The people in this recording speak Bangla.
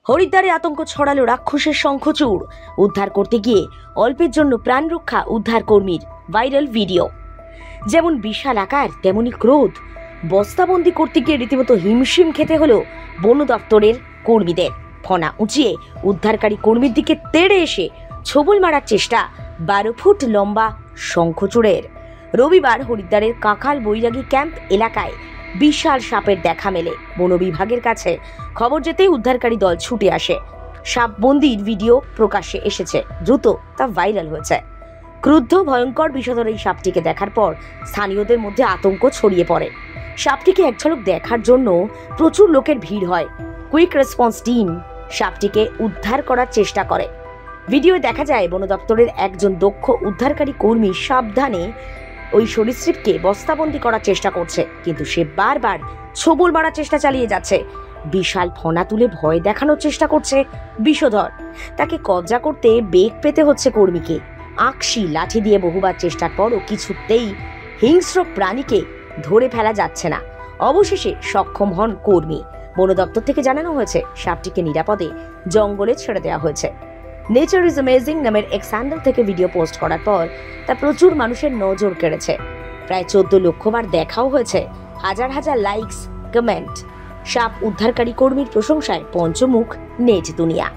হরিদ্বারে আতঙ্ক ছড়ালো রাক্ষসের শঙ্খচূড়। উদ্ধার করতে গিয়ে অল্পের জন্য প্রাণ রক্ষা উদ্ধার কর্মীর। Viral video. যেমন বিশাল আকার তেমনি ক্রোধ। বস্তাবন্দি করতে গিয়ে রীতিমতো হিমশিম খেতে হলো বন দপ্তরের কর্মীদের। ফনা উঁচিয়ে উদ্ধারকারী কর্মীর দিকে তেড়ে এসে ছোবল মারার চেষ্টা 12 ফুট লম্বা শঙ্খচূড়ের। রবিবার হরিদ্বারের কাঁকাল বৈরাগী ক্যাম্প এলাকায় বিশাল সাপের দেখা মেলে। বন বিভাগের কাছে খবর যেতেই উদ্ধারকারী দল ছুটে আসে। সাপবন্দির ভিডিও প্রকাশ্যে এসেছে, দ্রুত তা ভাইরাল হয়েছে। ক্রুদ্ধ ভয়ঙ্কর বিষধর এই সাপটিকে দেখার পর স্থানীয়দের মধ্যে আতঙ্ক ছড়িয়ে পড়ে। সাপটিকে এক ঝলক দেখার জন্য প্রচুর লোকের ভিড় হয়। কুইক রেসপন্স টিম সাপটিকে উদ্ধার করার চেষ্টা করে। ভিডিওয়ে দেখা যায় বন দপ্তরের একজন দক্ষ উদ্ধারকারী কর্মী সাবধানে ওই সরীসৃপকে বস্তাবন্দি করার চেষ্টা করছে, কিন্তু সে বারবার ছোবল মারার চেষ্টা চালিয়ে যাচ্ছে। বিশাল ফনা তুলে ভয় দেখানোর চেষ্টা করছে বিষধর। তাকে কবজা করতে বেগ পেতে হচ্ছে কর্মীকে। আকশি লাঠি দিয়ে বহুবার চেষ্টার পরও কিছুতেই হিংস্র প্রাণীকে ধরে ফেলা যাচ্ছে না। অবশেষে সক্ষম হন কর্মী। বন দপ্তর থেকে জানানো হয়েছে সাপটিকে নিরাপদে জঙ্গলে ছেড়ে দেওয়া হয়েছে। নেচার ইজ অ্যামেজিং নামের এক স্যান্ডেল থেকে ভিডিও পোস্ট করার পর তা প্রচুর মানুষের নজর কেড়েছে। প্রায় 14 লক্ষ বার দেখাও হয়েছে। হাজার হাজার লাইকস, কমেন্ট। সাপ উদ্ধারকারী কর্মীর প্রশংসায় পঞ্চমুখ নেট দুনিয়া।